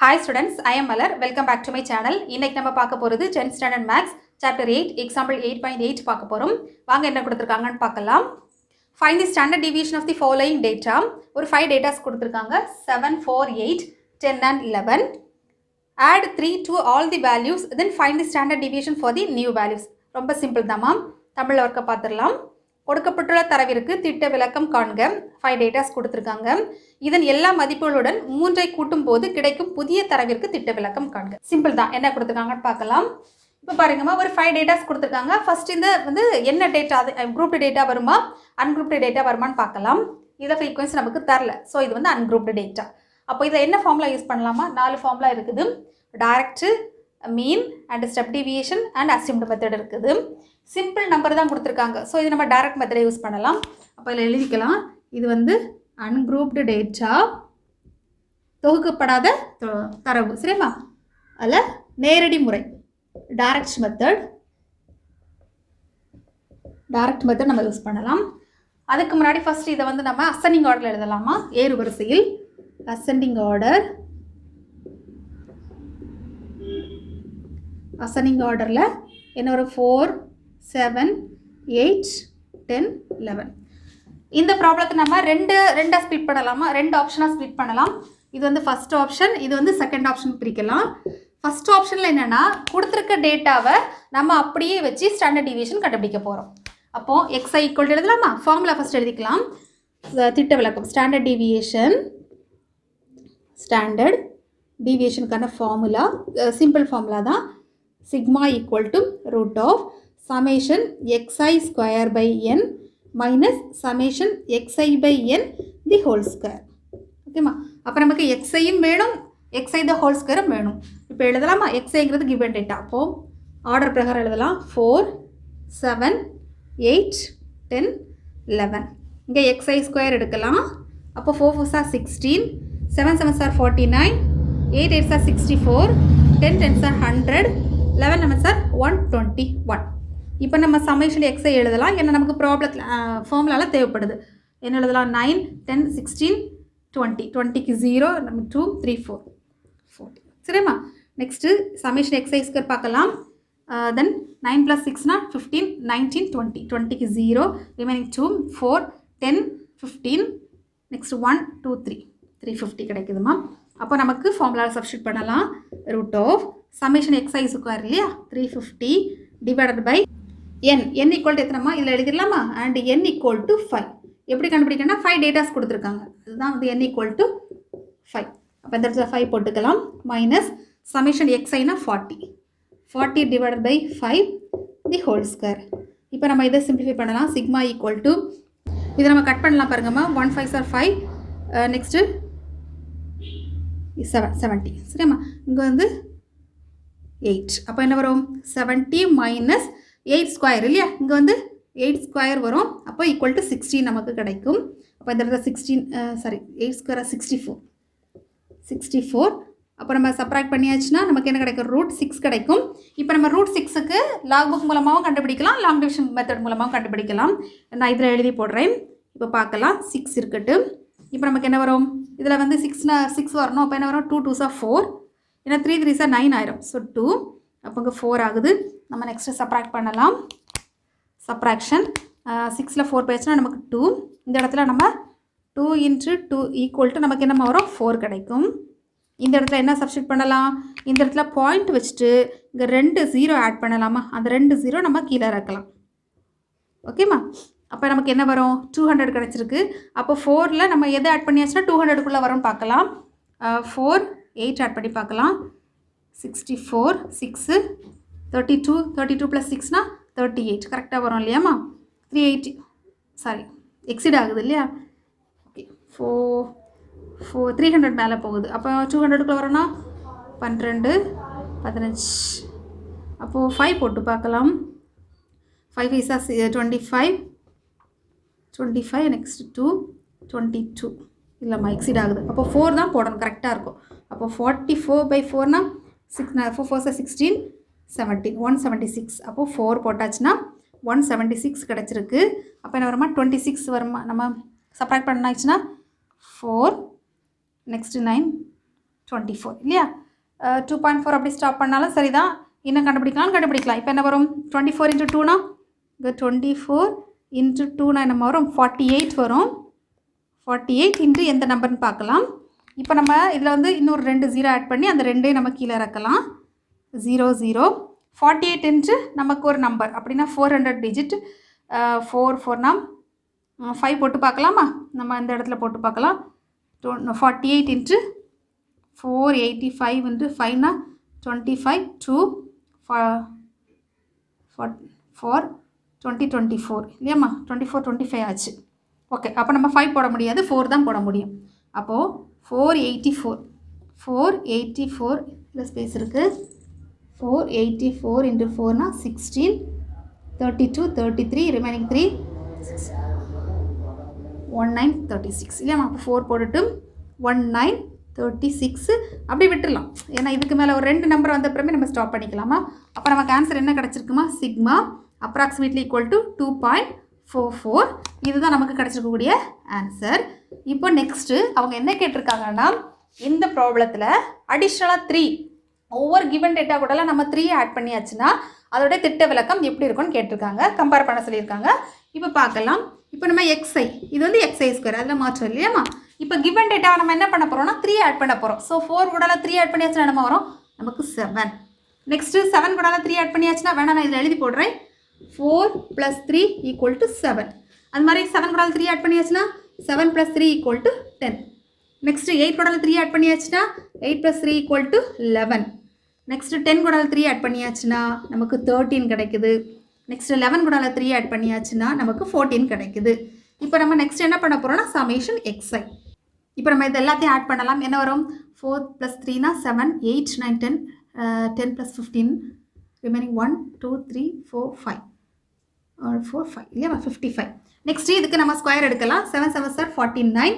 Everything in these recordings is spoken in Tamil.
Hi students, I am Malar. Welcome back to my channel. இன்னைக்கு நம்ம பார்க்க போறது 10th standard maths Chapter-8 example 8.8 பார்க்க போறோம். வாங்க என்ன கொடுத்திருக்காங்கன்னு பார்க்கலாம். Find the standard deviation of the following data. ஒரு 5 datas கொடுத்திருக்காங்க 7, 4, 8, 10 and 11. Add 3 to all the values, then find the standard deviation for the new values. ரொம்ப சிம்பிள் தான் மேம். தமிழ்ல வர்க்க பார்த்துடலாம். கொடுக்கப்பட்டுள்ள தரவிற்கு திட்ட விளக்கம் காண்க. 5 டேட்டாஸ் கொடுத்திருக்காங்க. இதன் எல்லா மதிப்புகளுடன் 3ஐ கூட்டும் போது கிடைக்கும் புதிய தரவிற்கு திட்ட விளக்கம் காண்க. சிம்பிள் தான். என்ன கொடுத்திருக்காங்கன்னு பார்க்கலாம். இப்போ பாருங்கம்மா, ஒரு 5 டேட்டாஸ் கொடுத்திருக்காங்க. ஃபர்ஸ்ட் இந்த வந்து என்ன டேட்டா, குரூப்டு டேட்டா வருமா அன்குரூப்டு டேட்டா வருமான்னு பார்க்கலாம். இத ஃப்ரீக்வன்சி நமக்கு தரல. ஸோ இது வந்து அன்குரூப்டு டேட்டா. அப்போ இதை என்ன ஃபார்முலா யூஸ் பண்ணலாமா? 4 ஃபார்முலா இருக்குது. Direct, mean and step deviation and assumed method இருக்குது. சிம்பிள் நம்பர் தான் கொடுத்துருக்காங்க. ஸோ இது நம்ம டைரக்ட் மெத்தடை யூஸ் பண்ணலாம். அப்போ இதில் எழுதிக்கலாம். இது வந்து அன்குரூப்டு டேட்டா, தொகுக்கப்படாத தரவு, சரிம்மா? அதில் நேரடி முறை டைரக்ட் மெத்தட் நம்ம யூஸ் பண்ணலாம். அதுக்கு முன்னாடி ஃபர்ஸ்ட் இதை வந்து நம்ம அசெண்டிங் ஆர்டரில் எழுதலாமா? ஏறு வரிசையில் அசெண்டிங் ஆர்டரில் என்ன ஒரு 4, 7, 8, 10, 11. இந்த ப்ராப்ளத்தை நம்ம ரெண்டாக ஸ்ப்ளிட் பண்ணலாமா? 2 ஆப்ஷனாக ஸ்ப்ளிட் பண்ணலாம். இது வந்து ஃபர்ஸ்ட் ஆப்ஷன், இது வந்து செகண்ட் ஆப்ஷன் பிரிக்கலாம். ஃபர்ஸ்ட் ஆப்ஷனில் என்னென்னா, கொடுத்துருக்க டேட்டாவை நம்ம அப்படியே வச்சு ஸ்டாண்டர்ட் டிவியேஷன் கண்டுபிடிக்க போகிறோம். அப்போது எக்ஸ்ஐ ஈக்குவல் எழுதலாமா? ஃபார்முலா ஃபர்ஸ்ட் எழுதிக்கலாம். திட்ட விளக்கம் ஸ்டாண்டர்ட் டிவியேஷனுக்கான ஃபார்முலா சிம்பிள் ஃபார்முலா தான். Sigma equal to root of summation xi square by n minus summation xi by n the whole square. ஓகேம்மா? அப்போ நமக்கு xiயும் வேணும், xi the whole square வேணும். இப்போ எழுதலாமா? xiங்கிறது given data. அப்போது ஆர்டர் பிரகாரம் எழுதலாம். 4, 7, 8, 10, 11. இங்கே xi ஸ்கொயர் எடுக்கலாம். அப்போ 4 4s are 16, 7 7s are 49, 8 8s are 64, 10 10s are 100, 11 11s are 121. இப்போ நம்ம சமேஷன் எக்ஸை எழுதலாம். ஏன்னா நமக்கு ப்ராப்ளத்தில் ஃபார்முலாவில் தேவைப்படுது. என்ன எழுதலாம்? 9, 10, 16, 20. 20க்கு 0, நம்ம 2, 3, 4, 40. சரிம்மா? நெக்ஸ்ட்டு சமேஷன் எக்ஸை ஸ்கொயர் பார்க்கலாம். தென் 9 + 6னா 15, 19, 20. 20க்கு 0, ரிமைனிங் 2, 4, 10, 15. நெக்ஸ்ட் 1, 2, 3. 350 கிடைக்குதுமா? அப்போ நமக்கு ஃபார்முலாவில் சப்ஸ்டியூட் பண்ணலாம். ரூட் ஆஃப் சமேஷன் எக்ஸை ஸ்கொயர் இல்லையா, 350 divided by n equal to எத்தனைமா இதில் எழுதிடலாமா? And n equal to 5. எப்படி கண்டுபிடிக்கணும்னா 5 டேட்டாஸ் கொடுத்துருக்காங்க. அதுதான் வந்து n ஈக்குவல் டு 5. அப்போ இந்த இடத்துல 5 போட்டுக்கலாம். மைனஸ் சமேஷன் எக்ஸைனா 40 divided by 5 the whole square. இப்போ நம்ம இதை சிம்பிளிஃபை பண்ணலாம். சிக்மா ஈக்குவல் டு இதை நம்ம கட் பண்ணலாம் பாருங்கம்மா. 1 5s are 5, நெக்ஸ்ட்டு 70. சரிம்மா? இங்கே வந்து 8. அப்போ என்ன வரும்? 70 மைனஸ் 8 ஸ்கொயர் இல்லையா, இங்கே வந்து 8 ஸ்கொயர் வரும். அப்போ ஈக்குவல் டு 16 நமக்கு கிடைக்கும். அப்போ இந்த இடத்துல 8 ஸ்கொயர் 64. அப்போ நம்ம சப்ராக்ட் பண்ணியாச்சுன்னா நமக்கு என்ன கிடைக்கும்? ரூட் 6 கிடைக்கும். இப்போ நம்ம ரூட் 6க்கு லாக் புக் மூலமாகவும் கண்டுபிடிக்கலாம், லாங் டிவிஷன் மெத்தட் மூலமாகவும் கண்டுபிடிக்கலாம். நான் இதில் எழுதி போடுறேன். இப்போ பார்க்கலாம். 6 இருக்கட்டும். இப்போ நமக்கு என்ன வரும்? இதில் வந்து 6 வரணும். அப்போ என்ன வரும்? 2 2s are 4, ஏன்னா 3 3s are 9 ஆயிரும். ஸோ 2, அப்போ இங்கே 4 ஆகுது. நம்ம நெக்ஸ்ட்டு சப்ராக்ட் பண்ணலாம். சப்ராக்ஷன் 6ல் 4 போயிடுச்சுன்னா நமக்கு 2. இந்த இடத்துல நம்ம 2 × 2 ஈக்குவல் டு நமக்கு என்ன வரும்? 4 கிடைக்கும். இந்த இடத்துல என்ன சப்ஸ்டியூட் பண்ணலாம்? இந்த இடத்துல பாயிண்ட் வச்சுட்டு இங்கே 2 0 ஆட் பண்ணலாமா? அந்த 2 0 நம்ம கீழே இறக்கலாம். ஓகேம்மா? அப்போ நமக்கு என்ன வரும்? 200 கிடச்சிருக்கு. அப்போ 4ல் நம்ம எது ஆட் பண்ணியாச்சுன்னா 200க்குள்ளே வரும்னு பார்க்கலாம். 4, 8 ஆட் பண்ணி பார்க்கலாம். 64, 6, 32 + 6னா 38 கரெக்டாக வரும் இல்லையாம்மா? 380 எக்ஸிட் ஆகுது இல்லையா? ஓகே. 300 மேலே போகுது. அப்போ 200க்குள்ளே வரோன்னா 12, 15. அப்போது 5 போட்டு பார்க்கலாம். 5 5s are 25, நெக்ஸ்ட் 2, 22. இல்லைம்மா, எக்ஸிட் ஆகுது. அப்போ 4 தான் போடணும், கரெக்டாக இருக்கும். அப்போ 44/4னா 6 4 4s are 16, 17, 176. அப்போது 4 போட்டாச்சுன்னா 176 கிடச்சிருக்கு. அப்போ என்ன வருமா? 26 வருமா? நம்ம சப்ராக்ட் பண்ணாச்சுன்னா 4, நெக்ஸ்ட்டு 9, 24 இல்லையா? 2.4 அப்படி ஸ்டாப் பண்ணாலும் சரிதான். இன்னும் கண்டுபிடிக்கலாம். இப்போ என்ன வரும்? 24 into 2னா இங்கே 24 into 2னா என்ன வரும்? 48 வரும். 48 into எந்த நம்பர்னு பார்க்கலாம். இப்போ நம்ம இதில் வந்து இன்னொரு 2 0 ஆட் பண்ணி அந்த 2 நம்ம கீழே இறக்கலாம். 0 0 48 into நமக்கு ஒரு நம்பர் அப்படின்னா 400 டிஜிட். 4 4னா 5 போட்டு பார்க்கலாமா? நம்ம இந்த இடத்துல போட்டு பார்க்கலாம். 48 into 485 into 5னா 25 2 4 24 இல்லையாம்மா? 24 25 ஆச்சு. ஓகே, அப்போ நம்ம 5 போட முடியாது, 4 தான் போட முடியும். அப்போது 484 இல்லை ஸ்பேஸ் இருக்குது. 484 into 4னா 16 32 33 ரிமைனிங் 3 1936 இல்லையாம்மா? அப்போ 4 போட்டுட்டு 1936 அப்படி விட்டுடலாம். ஏன்னா இதுக்கு மேலே ஒரு 2 நம்பர் வந்த அப்புறமே நம்ம ஸ்டாப் பண்ணிக்கலாமா? அப்போ நமக்கு ஆன்சர் என்ன கிடச்சிருக்குமா? Sigma approximately equal to 2.44. இதுதான் நமக்கு கிடச்சிருக்கக்கூடிய ஆன்சர். இப்போ நெக்ஸ்ட்டு அவங்க என்ன கேட்டிருக்காங்கன்னா, இந்த ப்ராப்ளத்தில் அடிஷ்னலாக 3 ஒவ்வொரு கிவன் டேட்டா கூடலாம் நம்ம 3 ஆட் பண்ணியாச்சுன்னா அதோட திட்ட விளக்கம் எப்படி இருக்கும்னு கேட்டிருக்காங்க. கம்பேர் பண்ண சொல்லியிருக்காங்க. இப்போ பார்க்கலாம். இப்போ நம்ம xi இது வந்து xi ஸ்கொயர், அதில் மாற்றம் இல்லையாம்மா? இப்போ கிவன் டேட்டாவை நம்ம என்ன பண்ண போகிறோம்னா 3 ஆட் பண்ண போகிறோம். ஸோ 4 கூடலாம் 3 ஆட் பண்ணியாச்சுன்னா நம்ம வரும் நமக்கு 7. நெக்ஸ்ட்டு 7 கூடலாம் 3 ஆட் பண்ணியாச்சுன்னா வேணா நான் இதில் எழுதி போடுறேன். 4 + 3 = 7. அது மாதிரி 7 கூடலாம் 3 ஆட் பண்ணியாச்சுன்னா 7 + 3 = 10. நெக்ஸ்ட்டு 8 கூடலாம் 3 ஆட் பண்ணியாச்சுன்னா 8 + 3 = 11. நெக்ஸ்ட்டு 10 கூடலாம் 3 ஆட் பண்ணியாச்சுன்னா நமக்கு 13 கிடைக்குது. நெக்ஸ்ட் 11 கூடலாம் 3 ஆட் பண்ணியாச்சுன்னா நமக்கு 14 கிடைக்குது. இப்போ நம்ம நெக்ஸ்ட் என்ன பண்ண போகிறோம்னா சமேஷன் xi. இப்போ நம்ம இது எல்லாத்தையும் ஆட் பண்ணலாம். என்ன வரும்? 4 + 3னா 7 8 9 10 10 + 15 ரிமைனிங் 1 2 3 4 5 4 5 இல்லையா? 55. நெக்ஸ்ட் இதுக்கு நம்ம ஸ்கொயர் எடுக்கலாம். 7 7 சார் 49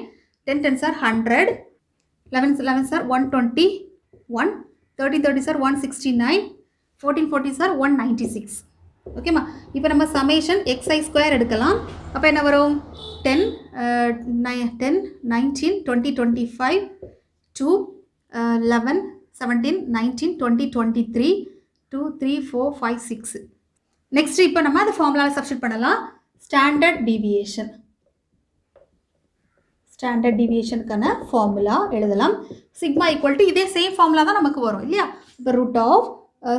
10 10 சார் 100 11 11 சார் 121 30 30 சார் 169 14 40 சார் 196. ஓகேம்மா? இப்போ நம்ம சமேஷன் xi ஸ்கொயர் எடுக்கலாம். அப்போ என்ன வரும்? 10 10 19 20 25 2 11 17 19 20 23 2 3 4 5 6. நெக்ஸ்ட் இப்போ நம்ம அந்த ஃபார்முலாவில் சப்ஸ்டிட் பண்ணலாம். ஸ்டாண்டர்ட் டீவியேஷனுக்கான ஃபார்முலா எழுதலாம். சிக்மா ஈக்குவல் டு இதே சேம் ஃபார்முலா தான் நமக்கு வரும் இல்லையா? இப்போ root of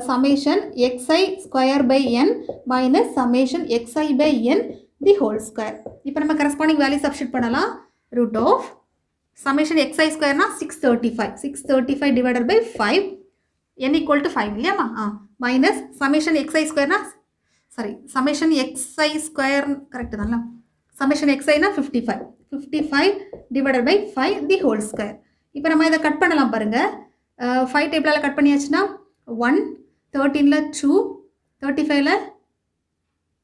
summation xi square by n minus summation xi by n the whole square. இப்போ நம்ம corresponding value substitute பண்ணலாம். root of summation xi square னா 635 divided by 5 n equal to 5 இல்லையாமா? minus summation xi square னா summation xi square கரெக்ட் தானே? summation xi னா 55 divided by 5 the whole square. இப்போ நம்ம இதை கட் பண்ணலாம் பாருங்க. 5 டேபிளால் கட் பண்ணியாச்சுன்னா 1 13ல 2 35ல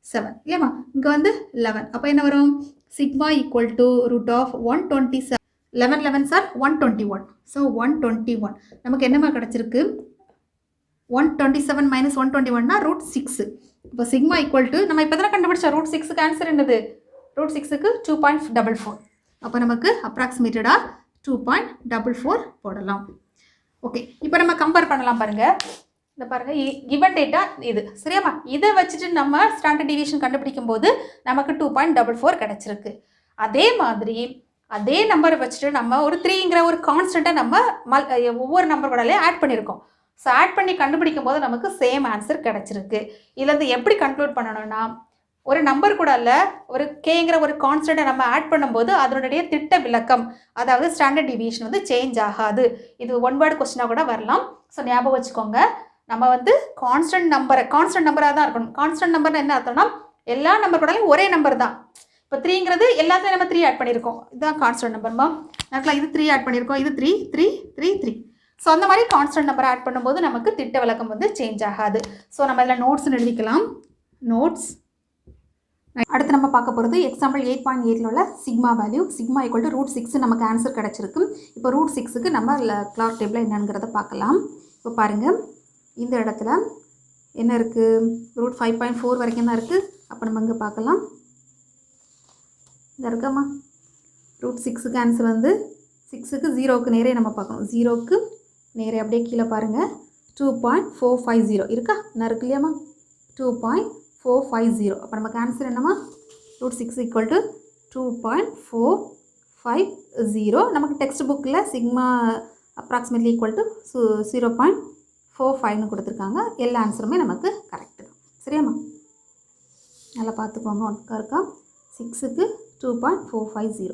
7 இல்லையாம்மா? இங்கே வந்து 11. அப்போ என்ன வரும்? Sigma equal to root of 127 11 11 சார் 121. ஸோ 121 நமக்கு என்னமா கிடச்சிருக்கு? 127 - 121னா ரூட் 6. இப்போ சிக்மா ஈக்குவல் டு நம்ம இப்போ தானே கண்டுபிடிச்சோம் ரூட் 6க்கு ஆன்சர் என்னது? ரூட் 6க்கு 2.44. அப்போ நமக்கு அப்ராக்சிமேட்டடாக 2.44 போடலாம். ஓகே, இப்போ நம்ம கம்பேர் பண்ணலாம் பாருங்கள். இந்த பாருங்கள், கிவன் டேட்டா இது சரியாம்மா? இதை வச்சுட்டு நம்ம ஸ்டாண்டர்ட் டீவியேஷன் கண்டுபிடிக்கும் போது நமக்கு 2.44 கிடச்சிருக்கு. அதே மாதிரி அதே நம்பரை வச்சுட்டு நம்ம ஒரு 3ங்கிற ஒரு கான்ஸ்டண்ட்டை நம்ம ஒவ்வொரு நம்பர் கூடலே ஆட் பண்ணியிருக்கோம். ஸோ ஆட் பண்ணி கண்டுபிடிக்கும் போது நமக்கு சேம் ஆன்சர் கிடச்சிருக்கு. இதுலேருந்து எப்படி கன்க்ளூட் பண்ணணும்னா, ஒரு நம்பர் கூட இல்லை, ஒரு கேங்கிற ஒரு கான்ஸ்டண்ட்டை நம்ம ஆட் பண்ணும்போது அதனுடைய திட்ட விளக்கம், அதாவது ஸ்டாண்டர்ட் டீவியேஷன் வந்து சேஞ்ச் ஆகாது. இது ஒன் வேர்டு கொஸ்டினாக கூட வரலாம். ஸோ ஞாபகம் வச்சுக்கோங்க, நம்ம வந்து கான்ஸ்டன்ட் நம்பராக தான் இருக்கணும். கான்ஸ்டன்ட் நம்பர்னு என்ன அர்த்தம்னா எல்லா நம்பர் கூடலையும் ஒரே நம்பர் தான். இப்போ 3ங்கிறது எல்லாத்தையும் நம்ம 3 ஆட் பண்ணியிருக்கோம். இதுதான் கான்ஸ்டன்ட் நம்பர்மா. நமக்குலாம் இது 3 ஆட் பண்ணியிருக்கோம், இது 3 3 3 3. ஸோ அந்த மாதிரி கான்ஸ்டன்ட் நம்பர் ஆட் பண்ணும்போது நமக்கு திட்ட விளக்கம் வந்து சேஞ்ச் ஆகாது. ஸோ நம்ம இதில் நோட்ஸ்ன்னு எழுதிக்கலாம். நோட்ஸ். அடுத்து நம்ம பார்க்க போகிறது எக்ஸாம்பிள் 8.8ல் உள்ள sigma value. Sigma equal to root 6 நமக்கு ஆன்சர் கிடச்சிருக்கு. இப்போ ரூட் 6க்கு நம்ம கிளாக் டேபிளில் என்னங்கிறத பார்க்கலாம். இப்போ பாருங்கள், இந்த இடத்துல என்ன இருக்குது? ரூட் 5.4 வரைக்கும் தான் இருக்குது. அப்போ நம்ம இங்கே பார்க்கலாம். இந்த இருக்காம்மா ரூட் 6க்கு ஆன்சர் வந்து 6க்கு 0க்கு நேரே நம்ம பார்க்கணும். 0க்கு நேரே அப்படியே கீழே பாருங்கள் 2.450 இருக்கா நான் இருக்கு இல்லையாம்மா 2.450 அப்போ நமக்கு ஆன்சர் என்னம்மா √6 ஈக்குவல் டு 2.450 நமக்கு டெக்ஸ்ட் புக்கில் சிக்மா அப்ராக்சிமேட்லி ஈக்குவல் டு 0.45ன்னு கொடுத்துருக்காங்க எல்லா ஆன்சருமே நமக்கு கரெக்டு தான் சரியாம்மா நல்லா பார்த்துக்கோங்க ஒன்றுக்கா இருக்கா 6க்கு 2.450